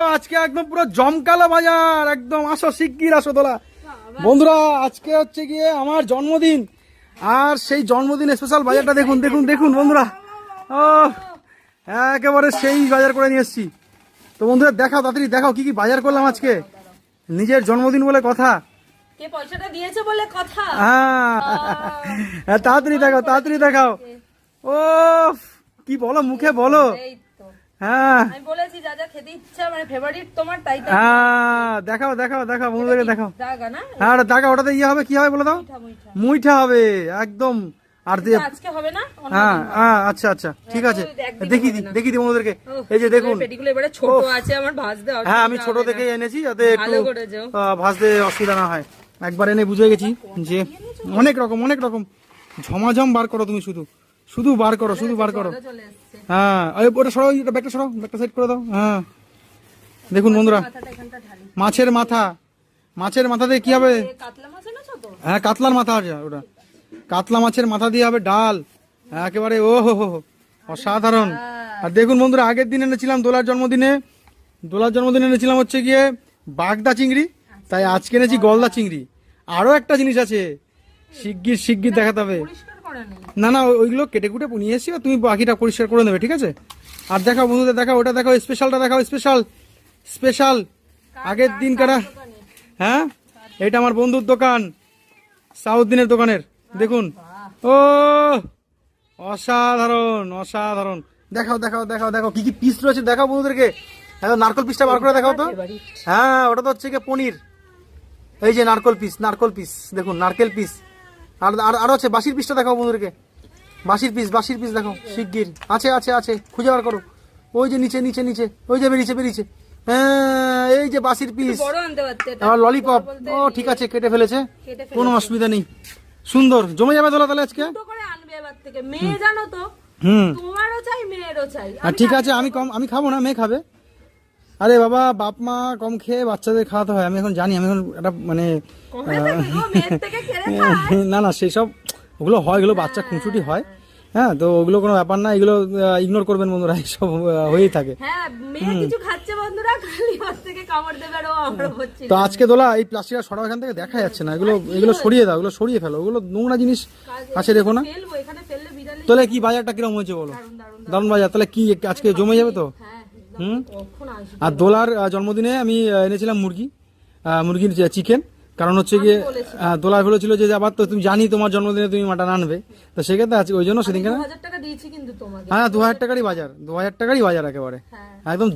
আজকে একদম পুরো জমকালো বাজার, একদম আসো শিগগির আসো দোলা বন্ধুরা। আজকে হচ্ছে গিয়ে আমার জন্মদিন, আর সেই জন্মদিন স্পেশাল বাজারটা দেখুন দেখুন দেখুন বন্ধুরা। ও একেবারে সেই বাজার করে নিয়ে এসেছি। তো বন্ধুরা দেখাও, তাড়াতাড়ি দেখাও কি কি বাজার করলাম আজকে। নিজের জন্মদিন বলে কথা, কে পয়সাটা দিয়েছে বলে কথা। হ্যাঁ তাড়াতাড়ি দেখাও, তাড়াতাড়ি দেখাও। ও কি বলো, মুখে বলো। হ্যাঁ আমি বলেছি যা যা খেতে ইচ্ছা, মানে ফেভারিট তোমার, তাই তাই। হ্যাঁ দেখাও দেখাও দেখাও বন্ধুদেরকে দেখাও। দাগা না, হ্যাঁ দাগা, ওটাতে ইয়ে হবে, কি হবে বলে দাও। মিঠা মিঠা। মুইঠা হবে একদম। আর দিয়ে আজকে হবে না, অন্য হ্যাঁ দিন হবে। হ্যাঁ আচ্ছা আচ্ছা ঠিক আছে, একদিন দেখি হবে দি না। দেখি দি বন্ধুদেরকে। ওহ, এই যে দেখুন, পেটিগুলো এবারে ছোট আছে আমার, ভাজতে অসুবিধা হ্যাঁ আমি ছোট হবে না। থেকে এনেছি যাতে একটু ভালো করেছো। ভাজতে অসুবিধা না হয়। একবার এনে বুঝে গেছি যে অনেক রকম অনেক রকম। ঝমাঝম বার করো তুমি, শুধু শুধু বার করো, শুধু বার করো। জলও চলে এসছে। হ্যাঁ ওটা সরাও, ওটা ব্যাগটা সরাও, ব্যাগটা সাইড করে দাও। হ্যাঁ দেখুন বন্ধুরা, মাথাটা এখানটা ঢালি। মাছের মাথা, মাছের মাথা দিয়ে কি হবে। এ কাতলা মাছ এনেছো তো? হ্যাঁ কাতলার মাথা আছে ওটা, কাতলা মাছের মাথা দিয়ে হবে ডাল, একেবারে ও হো হো অসাধারণ। আর দেখুন বন্ধুরা, আগের দিন এনেছিলাম দোলার জন্মদিনে, দোলার জন্মদিনে এনেছিলাম হচ্ছে গিয়ে বাগদা চিংড়ি, তাই আজকে এনেছি গলদা চিংড়ি। আরো একটা জিনিস আছে, শিগগির শিগগির দেখাতে হবে। পরিষ্কার করে নেই। না না ওইগুলো কেটে কুটে নিয়ে এসছি, আর তুমি বাকিটা পরিষ্কার করে নেবে, ঠিক আছে। আর দেখাও বন্ধুদের, দেখাও ওটা, দেখাও স্পেশালটা দেখাও, স্পেশাল স্পেশাল আগের দিন কারা। হ্যাঁ এটা আমার বন্ধুর দোকান, সাউথদিনের দোকানের। দেখুন ও অসাধারণ অসাধারণ। দেখাও দেখাও দেখাও দেখাও কি কি পিস রয়েছে, দেখাও বন্ধুদেরকে। হ্যাঁ নারকল পিসটা বার করে দেখাও তো। হ্যাঁ ওটা তো হচ্ছে গিয়ে পনির। এই যে নারকল পিস, নারকল পিস দেখুন, নারকেল পিস। আর আরো আছে বাসির পিসটা দেখাও বন্ধুদেরকে, বাসির পিস, বাসির পিস দেখো শিগগির। আছে আছে আছে, খুঁজে বার করো। ওই যে নিচে নিচে নিচে, ওই যে বেরিয়েছে বেরিয়েছে। হ্যাঁ এই যে বাসির পিস। বড় আনতে পারতে এটা। আর ললিপপ, ও ঠিক আছে কেটে ফেলেছে, কোনো অসুবিধা নেই। সুন্দর জমে যাবে তোলা তাহলে আজকে। ছোট করে আনবে এবার থেকে, মেয়ে জানো তো, হুম তোমারও চাই মেয়েরও চাই। আর ঠিক আছে, আমি কম, আমি খাবো না, মেয়ে খাবে। আরে বাবা, বাপ মা কম খেয়ে বাচ্চাদের খাওয়াতে হয়, আমি এখন জানি। আমি এখন একটা মানে কমে থেকে গো, মেয়ের থেকে কেড়ে খায়। না না সেই সব ওগুলো হয়, এগুলো বাচ্চা খুনসুটি হয়। হ্যাঁ তো ওগুলো কোনো ব্যাপার না, এগুলো ইগনোর করবেন বন্ধুরা, এইসব হয়েই থাকে। হ্যাঁ মেয়ে কিছু খাচ্ছে বন্ধুরা, খালি ওর থেকে কামড় দেবে, আর ও আমরা হচ্ছে। তো আজকে দোলা এই প্লাস্টিকটা সরাও এখান থেকে, দেখা যাচ্ছে না। এগুলো এগুলো সরিয়ে দাও, এগুলো সরিয়ে ফেলো, ওগুলো নোংরা জিনিস কাছে রেখো না। ফেলবো, এখানে ফেললে বিড়ালে। তাহলে কি বাজারটা কিরকম হয়েছে বলো। দারুন দারুন। দারুণ বাজার, তাহলে কি আজকে জমে যাবে তো। হ্যাঁ একদম। হুম কখন আসবে? আর দোলার জন্মদিনে আমি এনেছিলাম মুরগির চিকেন, কারণ হচ্ছে গিয়ে দোলা বলেছিল যে আবার তো তুমি জানি তোমার জন্মদিনে তুমি মাটন আনবে, তো সেক্ষেত্রে আজকে ওই জন্য সেদিনকে। 2000 টাকা দিয়েছি কিন্তু তোমাকে। হ্যাঁ 2000 টাকারই বাজার, 2000 টাকারই বাজার একেবারে হ্যাঁ। একদম।